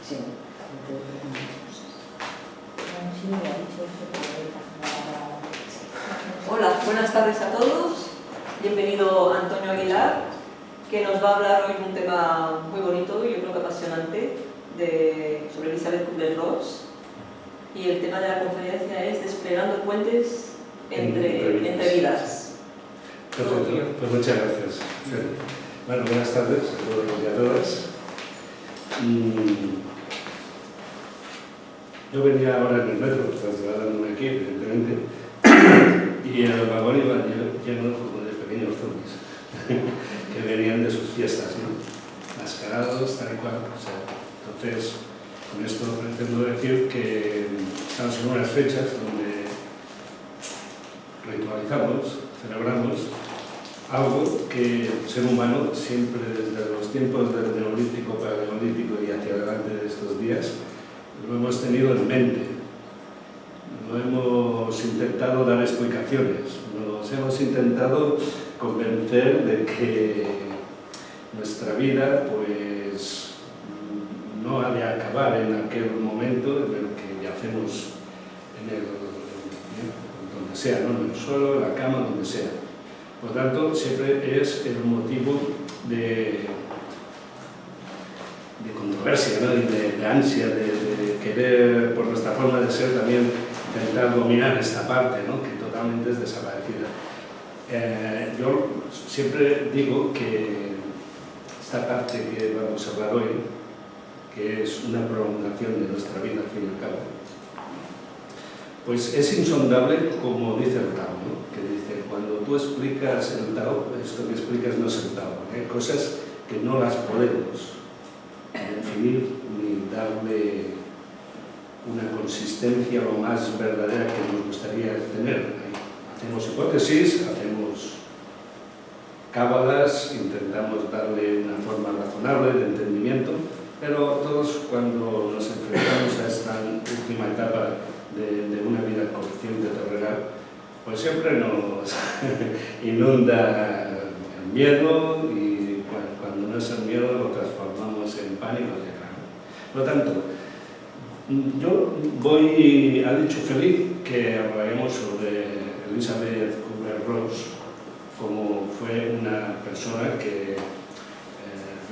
Sí. Hola, buenas tardes a todos. Bienvenido Antonio Aguilar, que nos va a hablar hoy de un tema muy bonito y yo creo que apasionante sobre Elizabeth Kubler-Ross. Y el tema de la conferencia es Desplegando puentes entre vidas. Perfecto, pues muchas gracias. Bueno, buenas tardes a todos y a todas. Yo venía ahora en el metro, trasladándome aquí, evidentemente, y el vagón iba lleno como de pequeños zombies que venían de sus fiestas, ¿no? Mascarados, tal y cual. O sea, entonces, con esto pretendo decir que estamos en unas fechas donde ritualizamos, celebramos algo que el ser humano siempre desde los tiempos del Neolítico, Paleolítico y hacia adelante de estos días lo hemos tenido en mente. No hemos intentado dar explicaciones, nos hemos intentado convencer de que nuestra vida pues no ha de acabar en aquel momento en el que yacemos donde sea, ¿no? En el suelo, en la cama, donde sea. Por tanto, siempre es el motivo de controversia, ¿no? Y de ansia, de querer, por nuestra forma de ser, también intentar dominar esta parte, ¿no? Que totalmente es desaparecida. Yo siempre digo que esta parte que vamos a hablar hoy, que es una prolongación de nuestra vida, al fin y al cabo, pues es insondable, como dice el Tao, ¿no? Que dice, cuando tú explicas el Tao, esto que explicas no es el Tao, hay cosas que no las podemos definir ni darle una consistencia lo más verdadera que nos gustaría tener. Hacemos hipótesis, hacemos cábalas, intentamos darle una forma razonable de entendimiento, pero todos cuando nos enfrentamos a esta última etapa de una vida consciente terrenal, pues siempre nos inunda el miedo y cuando no es el miedo lo transformamos en pánico, etc. Por lo tanto, ha dicho Felipe que hablaremos sobre Elizabeth Kubler-Ross como fue una persona que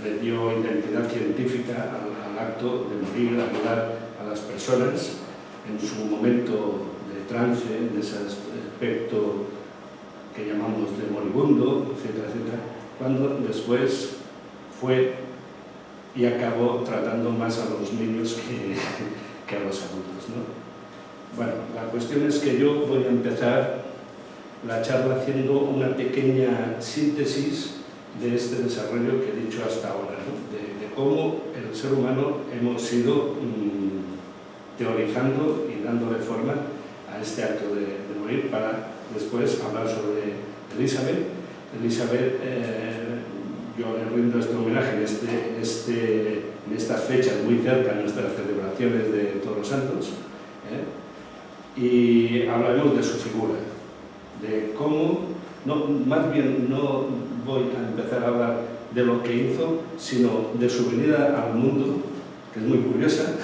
le dio identidad científica al acto de morir, ayudar a las personas en su momento de trance, en ese aspecto que llamamos de moribundo, etcétera, etcétera, cuando después fue y acabó tratando más a los niños que a los adultos, ¿no? Bueno, la cuestión es que yo voy a empezar la charla haciendo una pequeña síntesis de este desarrollo que he dicho hasta ahora, ¿no? de cómo el ser humano hemos ido teorizando y dándole forma a este acto de morir, para después hablar sobre Elizabeth. Elizabeth, yo le rindo este homenaje en estas fechas muy cerca de nuestras celebraciones de Todos los Santos, y hablaremos de su figura, de cómo, más bien no voy a empezar a hablar de lo que hizo, sino de su venida al mundo, que es muy curiosa,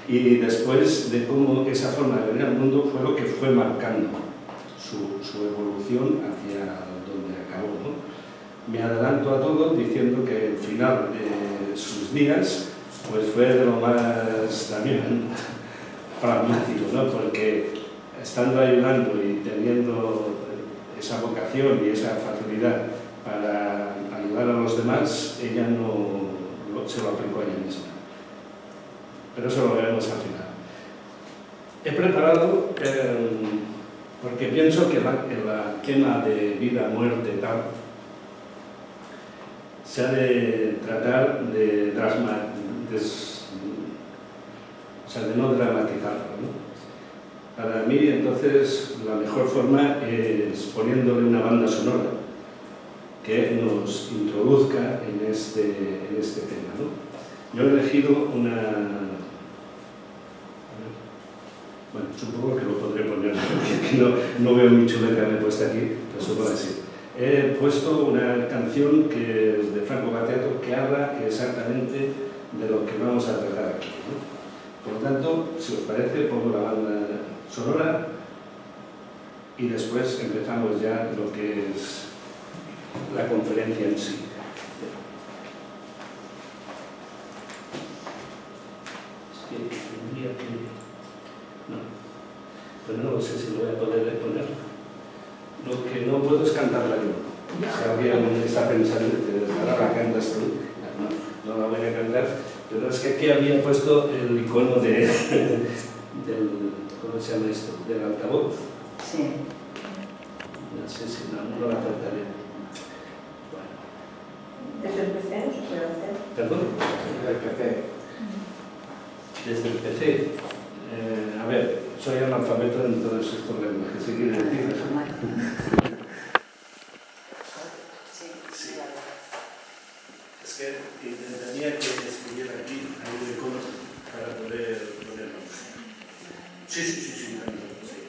y después de cómo esa forma de venir al mundo fue lo que fue marcando su evolución hacia donde acabó, ¿no? Me adelanto a todo diciendo que el final de sus días pues fue de lo más también pragmático, ¿no? Porque estando ayudando y teniendo esa vocación y esa facilidad para ayudar a los demás, ella no se lo aplicó a ella misma. Pero eso lo veremos al final. He preparado, porque pienso que en la quema de vida, muerte, tal, se ha de tratar de no dramatizarlo, ¿no? Para mí, entonces, la mejor forma es poniéndole una banda sonora que nos introduzca en este tema, ¿no? Yo he elegido una... Bueno, supongo que lo podré poner, porque no veo mi chuleta que he puesto aquí, pero supongo que sí. He puesto una canción que es de Franco Battiato, que habla exactamente de lo que vamos a tratar aquí, ¿no? Por lo tanto, si os parece, pongo la banda sonora y después empezamos ya lo que es la conferencia en sí. Es que tendría que... No, pues no sé si lo voy a poder poner. Lo que no puedo es cantarla yo. Si alguien está pensando que ahora la cantas tú, no la voy a cantar, pero es que aquí había puesto el icono del, ¿cómo se llama esto? Del altavoz. Sí. No sé si no la cantaré. Bueno. ¿Desde el PC no se puede hacer? ¿Perdón? Desde el PC. Desde el PC. A ver, soy analfabeto en todos estos lenguajes, ¿qué quiere decir? Es que intentaría que escribiera aquí algún icono para poder ponerlo. Sí, también, sí.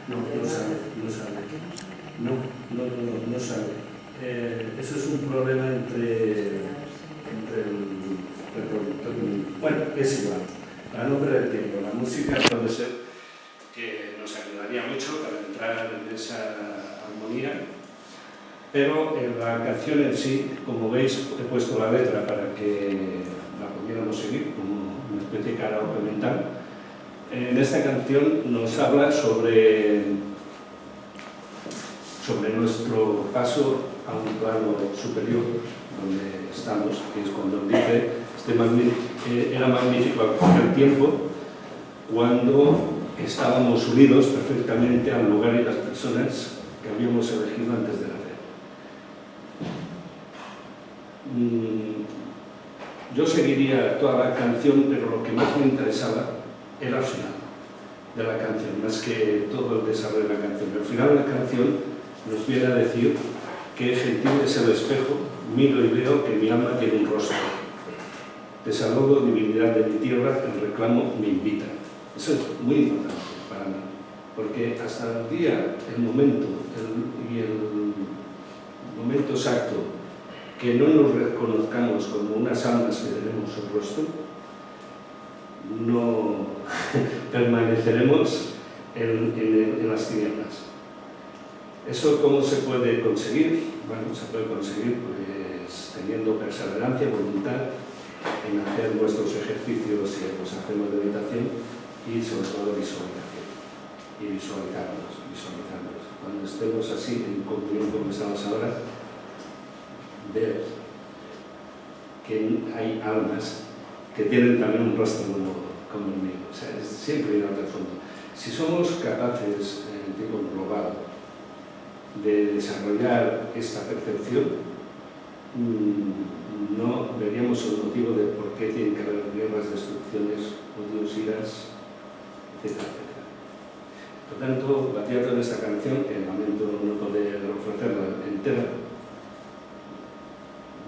No sale. No sale. Eso es un problema entre el reproductor. Bueno, es igual. Para no perder tiempo, la música puede ser que nos ayudaría mucho para entrar en esa armonía, pero en la canción en sí, como veis, he puesto la letra para que la pudiéramos seguir como una especie de karaoke mental. En esta canción nos habla sobre nuestro paso a un plano superior, donde estamos, que es cuando dice, era magnífico aquel tiempo, cuando estábamos unidos perfectamente al lugar y las personas que habíamos elegido antes de nacer. Yo seguiría toda la canción, pero lo que más me interesaba era el final de la canción, más que todo el desarrollo de la canción. El final de la canción nos viene a decir que gentil es el espejo, miro y veo que mi alma tiene un rostro. Te saludo, divinidad de mi tierra, el reclamo me invita. Eso es muy importante para mí, porque hasta el día, el momento exacto que no nos reconozcamos como unas almas que tenemos un rostro, no permaneceremos en las tinieblas. ¿Eso cómo se puede conseguir? Bueno, se puede conseguir pues teniendo perseverancia, voluntad en hacer nuestros ejercicios que pues, hacemos de meditación y sobre todo visualización. Y visualizarnos. Cuando estemos así en comunión como estamos ahora, ver que hay almas que tienen también un rostro como el mío. O sea, siempre ir al fondo. Si somos capaces, en tipo global, de desarrollar esta percepción, no veríamos el motivo de por qué tienen que haber guerras, destrucciones, odios, iras, etc. Por tanto, la teatro de esta canción, que lamento no poder ofrecerla entera,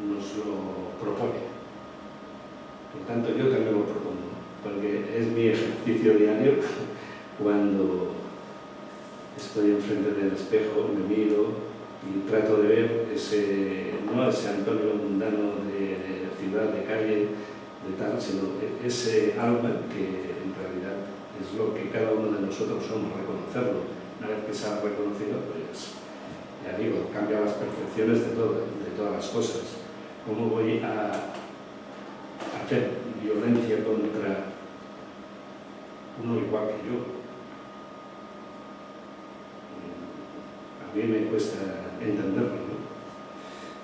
nos lo propone. Por tanto, yo también lo propongo, porque es mi ejercicio diario cuando estoy enfrente del espejo, me miro y trato de ver no ese Antonio mundano de ciudad, de calle, de tal, sino ese alma que en realidad es lo que cada uno de nosotros somos, reconocerlo. Una vez que se ha reconocido, pues, ya digo, cambia las percepciones de todas las cosas. ¿Cómo voy a hacer violencia contra uno igual que yo? A mí me cuesta entenderlo, ¿no?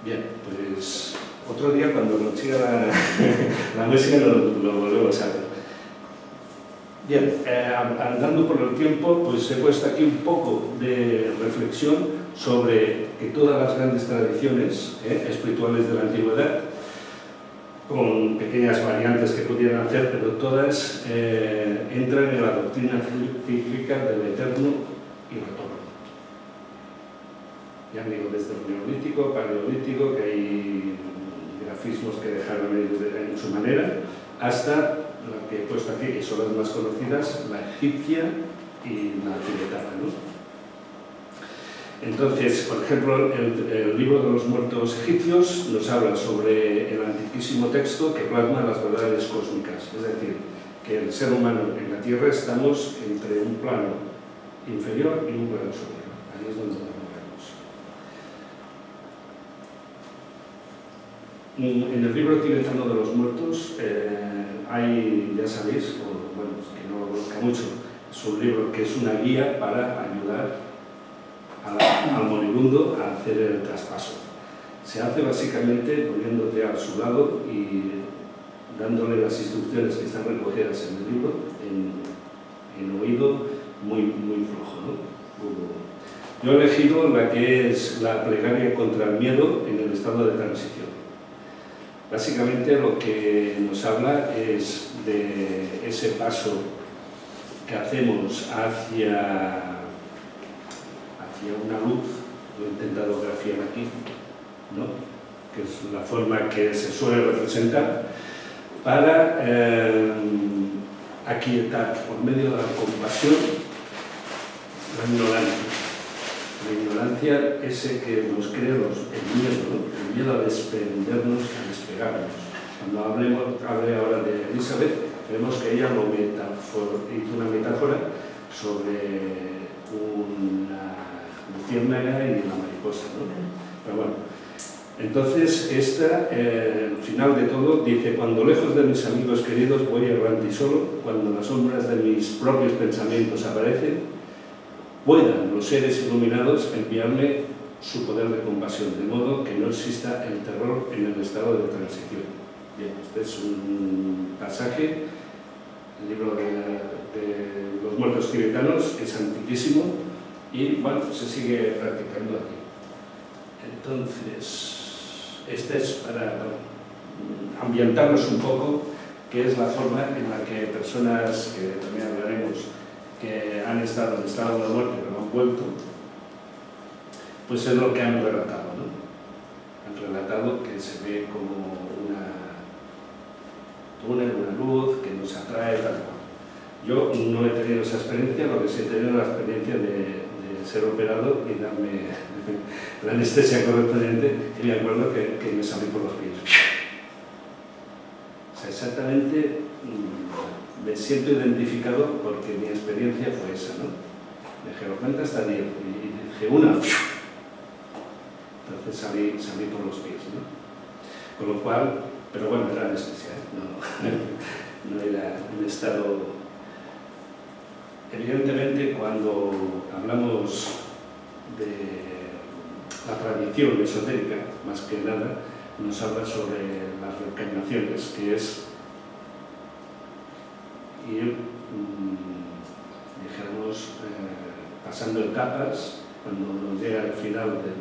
Bien, pues otro día cuando consiga la música lo volvemos a ver. Bien, andando por el tiempo, pues he puesto aquí un poco de reflexión sobre que todas las grandes tradiciones espirituales de la antigüedad, con pequeñas variantes que pudieran hacer, pero todas entran en la doctrina cíclica del eterno y retorno. Ya digo, desde el neolítico, paleolítico, que hay grafismos que dejaron en su manera, hasta la que he puesto aquí, que son las más conocidas, la egipcia y la tibetana, ¿no? Entonces, por ejemplo, el libro de los muertos egipcios nos habla sobre el antiquísimo texto que plasma las verdades cósmicas, es decir, que el ser humano en la Tierra estamos entre un plano inferior y un plano superior. Ahí es donde nos movemos. En el libro tibetano de los muertos hay, ya sabéis, o, bueno, que no lo conozca mucho, es un libro que es una guía para ayudar al moribundo a hacer el traspaso. Se hace básicamente poniéndote a su lado y dándole las instrucciones que están recogidas en el libro en oído muy flojo, ¿no? Yo he elegido la que es la plegaria contra el miedo en el estado de transición. Básicamente lo que nos habla es de ese paso que hacemos hacia una luz, lo he intentado grafiar aquí, ¿no? Que es la forma que se suele representar, para aquietar por medio de la compasión la ignorancia. La ignorancia, ese que nos crea el miedo, ¿no? El miedo a desprendernos, a despegarnos. Cuando hable ahora de Elizabeth, vemos que ella hizo una metáfora sobre una luciérnaga y la mariposa, ¿no? Pero bueno, entonces al final de todo dice: cuando lejos de mis amigos queridos voy errante y solo, cuando las sombras de mis propios pensamientos aparecen, puedan los seres iluminados enviarme su poder de compasión, de modo que no exista el terror en el estado de transición. Bien, este es un pasaje, el libro de los muertos tibetanos, es antiquísimo y bueno, se sigue practicando aquí. Entonces, este es para ambientarnos un poco, que es la forma en la que personas, que también hablaremos, que han estado en estado de muerte pero han vuelto, pues es lo que han relatado, ¿no? Han relatado que se ve como una luz que nos atrae, tal cual. Yo no he tenido esa experiencia, lo que sí he tenido la experiencia de ser operado y darme la anestesia correspondiente, y me acuerdo que me salí por los pies. O sea, exactamente me siento identificado porque mi experiencia fue esa, ¿no? Me dijeron, cuenta hasta 10, y dije, una. Entonces salí por los pies, ¿no? Con lo cual, pero bueno, era anestesia, no era un estado. Evidentemente, cuando hablamos de la tradición esotérica, más que nada, nos habla sobre las reencarnaciones, que es ir, dijéramos, pasando etapas. Cuando nos llega al final de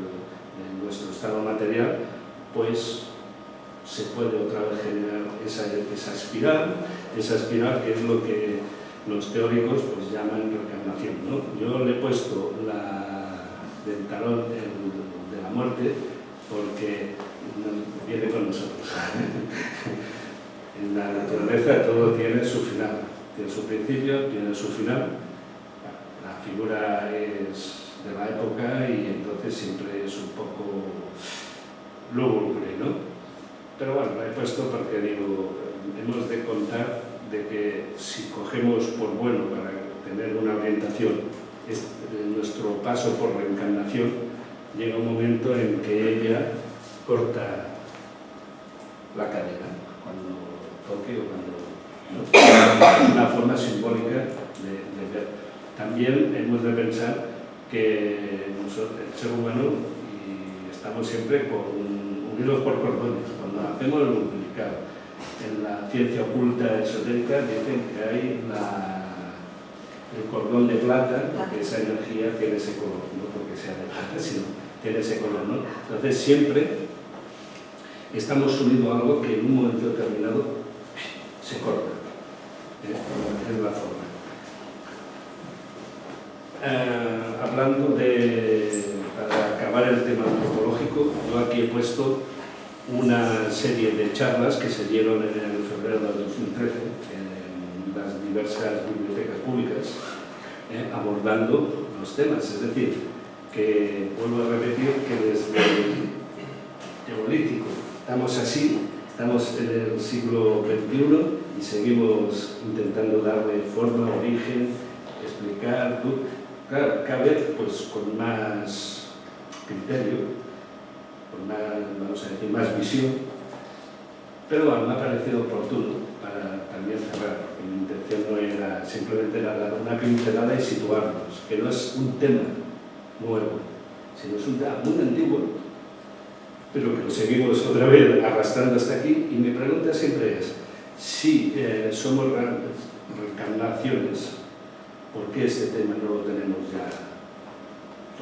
nuestro estado material, pues se puede otra vez generar esa espiral que es lo que los teóricos pues llaman reencarnación, ¿no? Yo le he puesto del tarot de la muerte porque viene con nosotros. En la naturaleza todo tiene su final, tiene su principio, tiene su final. La figura es de la época y entonces siempre es un poco lúgubre, ¿no? Pero bueno, la he puesto porque digo, hemos de contar de que si cogemos por bueno para tener una orientación nuestro paso por reencarnación, llega un momento en que ella corta la cadena, cuando toque o cuando ¿no? Una forma simbólica de ver. También hemos de pensar que nosotros, el ser humano, y estamos siempre unidos por cordones. Cuando hacemos el multiplicado, en la ciencia oculta esotérica dicen que hay el cordón de plata, porque esa energía tiene ese color, no porque sea de plata, sino tiene ese color, ¿no? Entonces siempre estamos unidos a algo que en un momento determinado se corta. Es la forma. Hablando para acabar el tema antropológico, yo aquí he puesto una serie de charlas que se dieron en el febrero de 2013 en las diversas bibliotecas públicas, abordando los temas. Es decir, que, vuelvo a repetir, que desde el Neolítico estamos así, estamos en el siglo XXI y seguimos intentando darle forma, origen, explicar, claro, cada vez pues, con más criterio, con más, vamos a decir, más visión, pero bueno, me ha parecido oportuno para también cerrar, porque mi intención no era simplemente dar una pincelada y situarnos, que no es un tema nuevo, sino es un tema muy antiguo, pero que lo seguimos otra vez arrastrando hasta aquí, y mi pregunta siempre es, si somos reencarnaciones, ¿por qué este tema no lo tenemos ya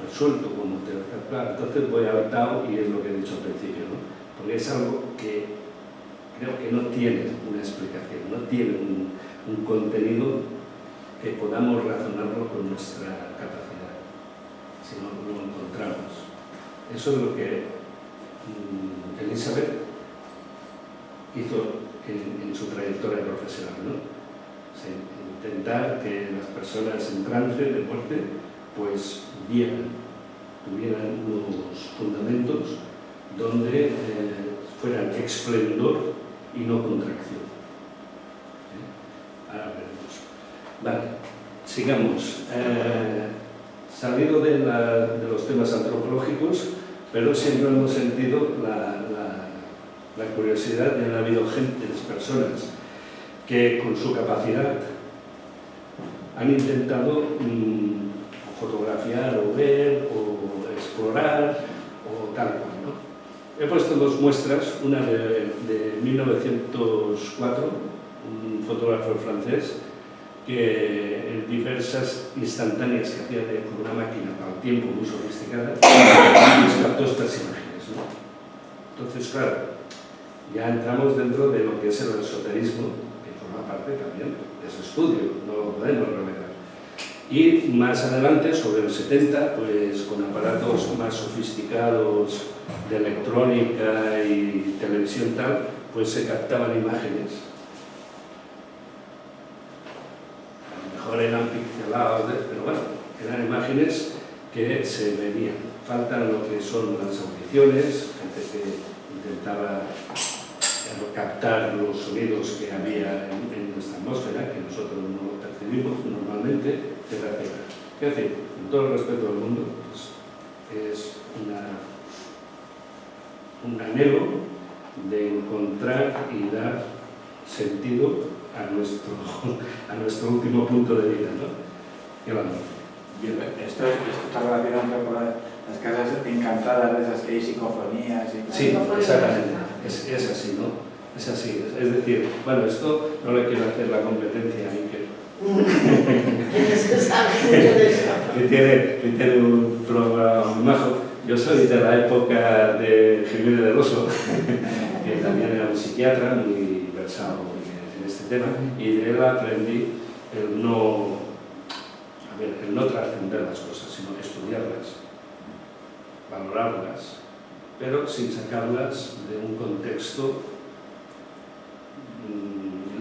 resuelto como tercer plano? Entonces voy al Tao y es lo que he dicho al principio, ¿no? Porque es algo que creo que no tiene una explicación, no tiene un contenido que podamos razonarlo con nuestra capacidad, si no lo encontramos. Eso es lo que Elizabeth hizo en su trayectoria profesional, ¿no? O sea, intentar que las personas en trance de muerte pues tuvieran unos fundamentos donde fueran esplendor y no contracción. Ahora veremos. Vale, sigamos. Salido de los temas antropológicos, pero siempre hemos sentido la curiosidad de haber habido gente, personas, que con su capacidad han intentado fotografiar o ver o explorar o tal cual, ¿no? He puesto dos muestras, una de 1904, un fotógrafo francés, que en diversas instantáneas que hacía con una máquina al tiempo muy sofisticada, captó estas imágenes, ¿no? Entonces, claro, ya entramos dentro de lo que es el esoterismo, que forma parte también de ese estudio, no lo podemos revelar. Y más adelante, sobre los 70, pues con aparatos más sofisticados de electrónica y televisión tal, pues se captaban imágenes. A lo mejor eran pixelados, pero bueno, eran imágenes que se veían. Faltan lo que son las audiciones, gente que intentaba captar los sonidos que había en nuestra atmósfera, que nosotros no percibimos normalmente, etcétera, etcétera. Es decir, con todo el respeto del mundo, pues, es un anhelo de encontrar y dar sentido a nuestro último punto de vida, ¿no? ¿Qué va? Esto está relacionado con las casas encantadas de esas que hay psicofonías y... Sí, exactamente. Es así, ¿no? Es así. Es decir, bueno, esto no le quiero hacer la competencia a Iker. que tiene un programa muy majo. Yo soy de la época de Jiménez del Oso, que también era un psiquiatra muy versado en este tema, y de él aprendí el no trascender las cosas, sino estudiarlas, valorarlas, pero sin sacarlas de un contexto,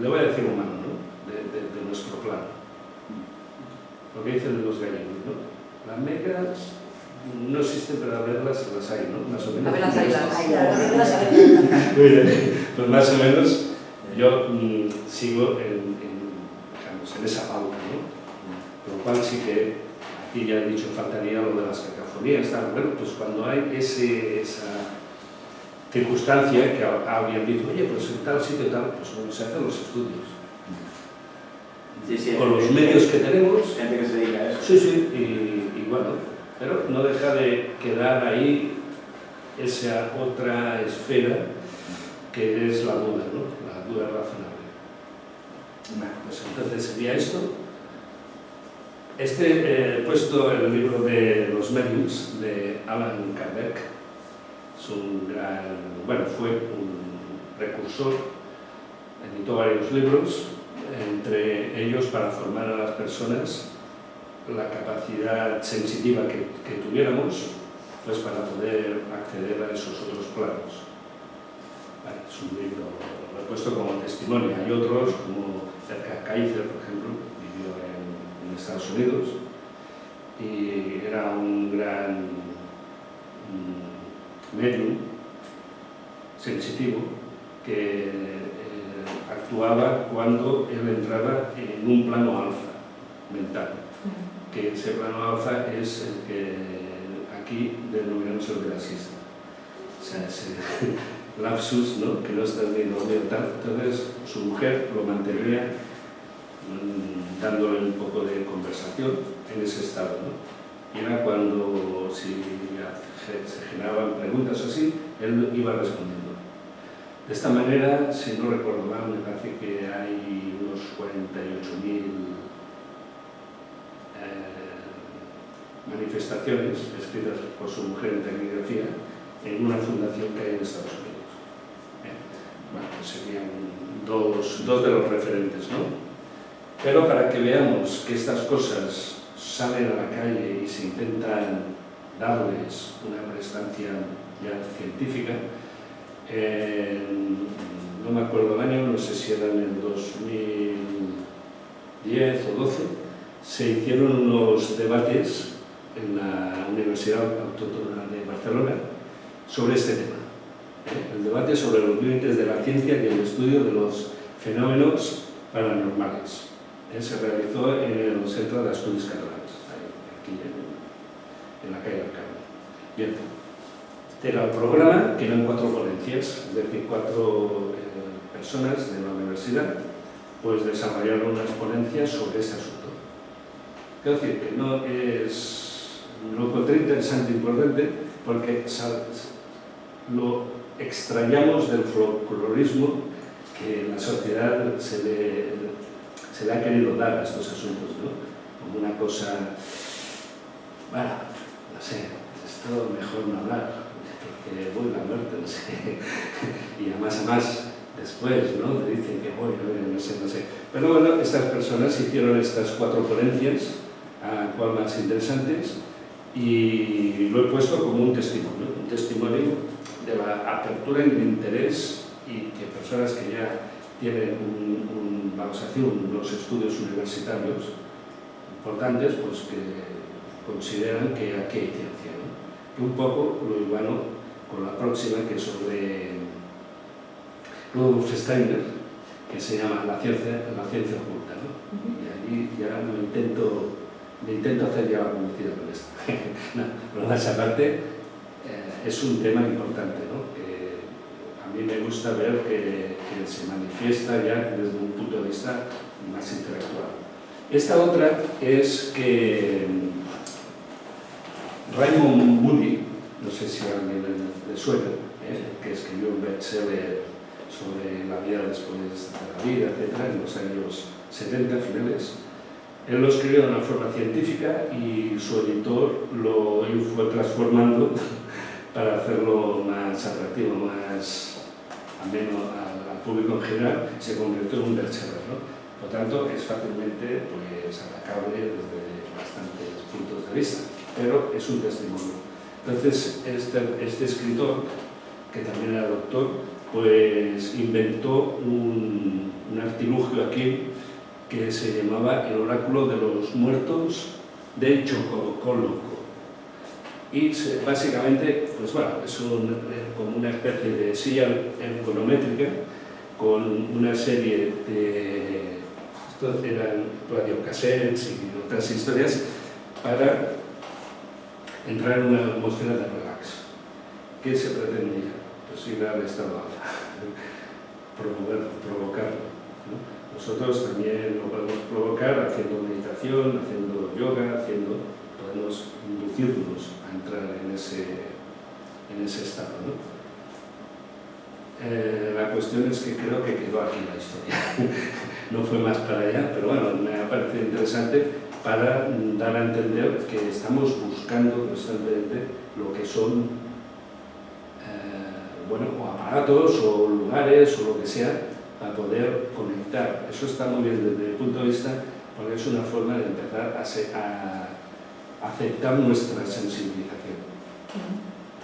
le voy a decir humano, ¿no? de nuestro plano. Lo que dicen los gallegos, ¿no? Las mecas no existen, pero a verlas las hay, ¿no? Más o menos. A ver las hay. Muy bien, pues más o menos yo sigo digamos, en esa pauta, ¿no? Por lo cual sí que aquí ya he dicho, faltaría lo de las cacofonías, tal. Bueno, pues cuando hay esa circunstancia que alguien dice, oye, pues en tal sitio tal, pues bueno, se hacen los estudios. Sí, con los medios que tenemos. Gente que se dedica a eso. Sí, y bueno, pero no deja de quedar ahí esa otra esfera que es la duda, ¿no? La duda razonable. Pues entonces sería esto. He puesto el libro de los medios de Allan Kardec. Es un gran, bueno, fue un precursor, editó varios libros, entre ellos para formar a las personas la capacidad sensitiva que tuviéramos, pues para poder acceder a esos otros planos. Vale, es un libro, lo he puesto como testimonio. Hay otros, como Cerca Kaiser, por ejemplo, vivió en Estados Unidos, y era un gran medium sensitivo que actuaba cuando él entraba en un plano alfa mental, que ese plano alfa es el que aquí denominamos el de la siesta. O sea, ese lapsus, ¿no? Que no está ni dormido tal. Entonces su mujer lo mantenía dándole un poco de conversación en ese estado, ¿no? Y era cuando, si se generaban preguntas o así, él iba respondiendo. De esta manera, si no recuerdo mal, me parece que hay unos 48.000 manifestaciones escritas por su mujer en tecnigrafía en una fundación que hay en Estados Unidos. Bueno, pues serían dos de los referentes, ¿no? Pero para que veamos que estas cosas salen a la calle y se intentan darles una prestancia ya científica, no me acuerdo el año, no sé si era en el 2010 o 12, se hicieron unos debates en la Universidad Autónoma de Barcelona sobre este tema. El debate sobre los límites de la ciencia y el estudio de los fenómenos paranormales. Se realizó en el Centro de Estudios Catalans, aquí en la calle del Carmen. Bien, este era el programa, que eran 4 ponencias, es decir, 4 personas de la universidad, pues desarrollaron unas ponencias sobre este asunto. Quiero decir que no es... Lo encontré interesante e importante porque lo extrañamos del folclorismo que en la sociedad se le ha querido dar a estos asuntos, ¿no? Como una cosa, bueno, no sé, es todo mejor no hablar, porque voy a la muerte, no sé, y además después, ¿no? Me dicen que voy, no sé. Pero bueno, estas personas hicieron estas 4 ponencias, a cual más interesantes, y lo he puesto como un testimonio de la apertura y el interés, y que personas que ya tienen vamos a decir, unos estudios universitarios importantes, pues que consideran que aquí hay ciencia, ¿no? Y un poco lo igualo con la próxima, que es sobre Rudolf Steiner, que se llama la ciencia oculta, ¿no? Y allí ya me intento hacer ya la publicidad con esto. No, pero más aparte, es un tema importante, ¿no? Que a mí me gusta ver que se manifiesta ya desde un punto de vista más intelectual. Esta otra es que Raymond Moody, no sé si a alguien le suena, que escribió un bestseller sobre la vida después de la vida, etc., en los años 70 finales. Él lo escribió de una forma científica y su editor lo fue transformando para hacerlo más atractivo, más ameno al público en general. Se convirtió en un bestseller, ¿no? Por tanto, es fácilmente pues, atacable desde bastantes puntos de vista, pero es un testimonio. Entonces, este escritor, que también era doctor, pues inventó un artilugio aquí que se llamaba el oráculo de los muertos de Chocoloco. Y básicamente, pues bueno, es como una especie de silla ergonométrica con una serie de... Estos eran radiocassettes y otras historias para entrar en una atmósfera de relax. ¿Qué se pretendía? Pues ir al estado alfa, provocarlo, ¿no? Nosotros también lo podemos provocar haciendo meditación, haciendo yoga, podemos inducirnos a entrar en ese estado, ¿no? La cuestión es que creo que quedó aquí la historia. No fue más para allá, pero bueno, me ha parecido interesante para dar a entender que estamos buscando constantemente lo que son bueno, o aparatos o lugares o lo que sea para poder conectar. Eso está muy bien desde mi punto de vista porque es una forma de empezar a aceptar nuestra sensibilización.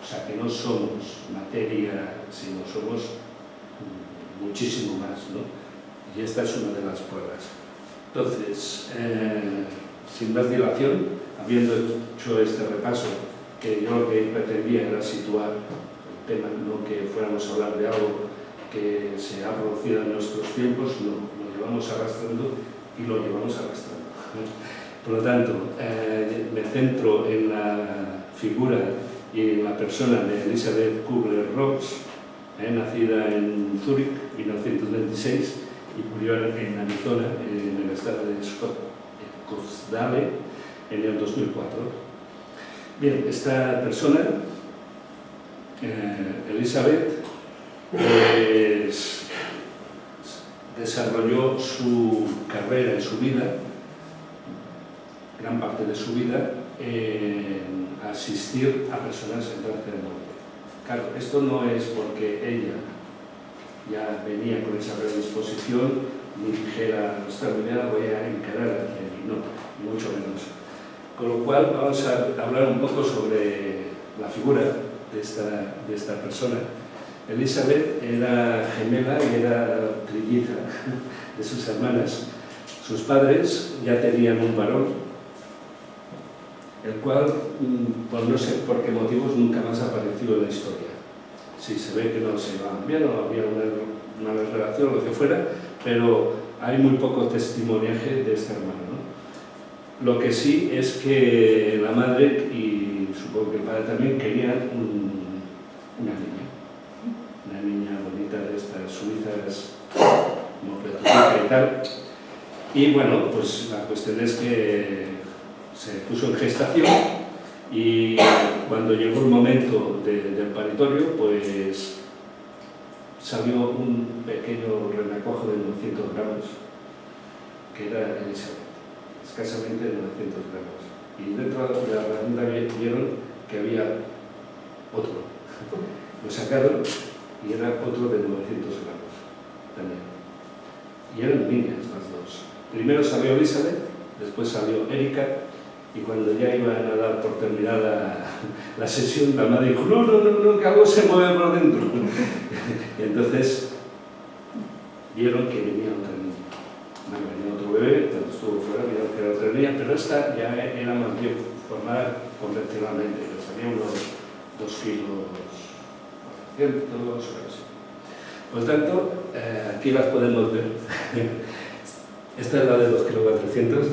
O sea, que no somos materia, sino somos muchísimo más, ¿no? Y esta es una de las pruebas. Entonces, sin más dilación, habiendo hecho este repaso, que yo lo que pretendía era situar el tema, no que fuéramos a hablar de algo que se ha producido en nuestros tiempos, no, lo llevamos arrastrando y lo llevamos arrastrando. Por lo tanto, me centro en la figura y en la persona de Elisabeth Kubler-Ross, nacida en Zúrich en 1926 y murió en Arizona, en el estado de Scottsdale, en el 2004. Bien, esta persona, Elisabeth, pues, desarrolló su carrera y su vida, gran parte de su vida, en asistir a personas en trance de muerte. Claro, esto no es porque ella ya venía con esa predisposición ni dijera, nuestra vida voy a encarar aquí, no, ni mucho menos. Con lo cual vamos a hablar un poco sobre la figura de esta persona. Elisabeth era gemela y era trilliza de sus hermanas. Sus padres ya tenían un varón, el cual, por no sé por qué motivos, nunca más apareció en la historia. Sí, se ve que no se iban bien o había una relación o lo que fuera, pero hay muy poco testimoniaje de este hermano, ¿no? Lo que sí es que la madre y supongo que el padre también querían una niña bonita de estas suizas, como Petruca y tal. Y bueno, pues la cuestión es que se puso en gestación y cuando llegó el momento del paritorio, pues salió un pequeño renacuajo de 900 gramos, que era Elisabeth, escasamente 900 gramos. Y dentro de la placenta vieron que había otro. Lo sacaron y era otro de 900 gramos también. Y eran niñas las dos. Primero salió Elisabeth, después salió Erika, y cuando ya iban a dar por terminada la sesión, la madre dijo, no, que algo se mueve por dentro. Y entonces vieron que venía otra niña. Bueno, venía otro bebé, cuando estuvo fuera vieron que era otra niña, pero esta ya era más bien formada convencionalmente, que salía unos 2 kilos 400 o así. Por lo tanto, aquí las podemos ver. Esta es la de 2 kilos 400.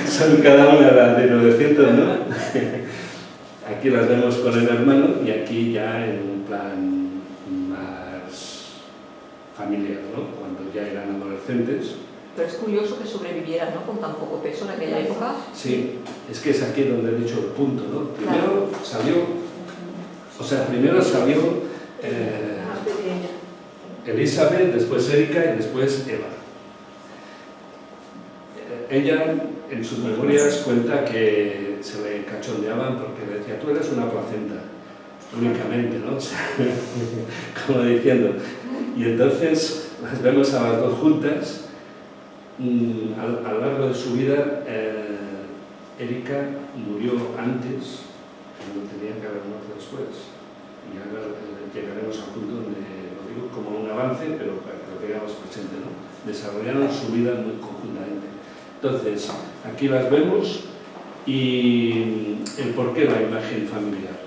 Son cada una la de 900, ¿no? Aquí las vemos con el hermano y aquí ya en un plan más familiar, ¿no? Cuando ya eran adolescentes. Pero es curioso que sobreviviera, ¿no? Con tan poco peso en aquella época. Sí, es que es aquí donde he dicho el punto, ¿no? Primero salió Elisabeth, después Erika y después Eva. Ella en sus memorias cuenta que se le cachondeaban porque le decía, tú eres una placenta, únicamente, ¿no? O sea, como diciendo. Y entonces las vemos a las dos juntas. A lo largo de su vida, Erika murió antes, pero tenía que haber muerto después. Y ahora llegaremos al punto donde lo digo como un avance, pero para que lo tengamos presente, ¿no? Desarrollaron su vida muy conjuntamente. Entonces, aquí las vemos y el por qué la imagen familiar.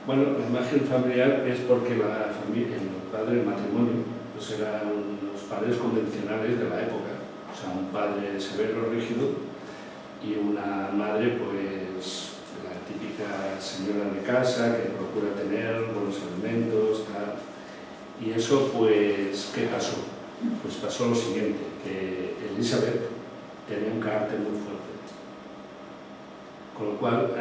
Bueno, la imagen familiar es porque la familia, el padre, el matrimonio, pues eran los padres convencionales de la época. O sea, un padre severo, rígido, y una madre, pues, la típica señora de casa que procura tener buenos alimentos, tal. Y eso, pues, ¿qué pasó? Pues pasó lo siguiente, que Elisabeth tenía un carácter muy fuerte, con lo cual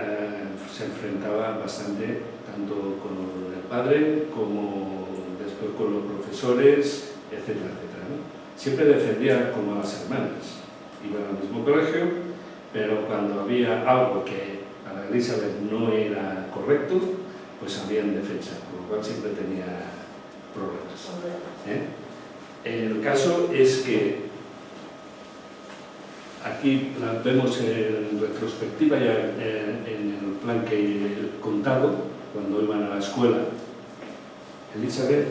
se enfrentaba bastante tanto con el padre como después con los profesores, etcétera, etcétera, ¿no? Siempre defendía como a las hermanas, iban al mismo colegio, pero cuando había algo que para Elisabeth no era correcto, pues había en defensa, con lo cual siempre tenía problemas. El caso es que aquí la vemos en retrospectiva, ya en el plan que he contado, cuando iban a la escuela. Elisabeth,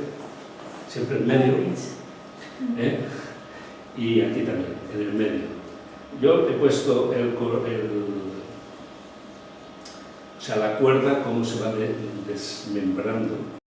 siempre en medio, y aquí también, en el medio. Yo he puesto la cuerda, cómo se va desmembrando.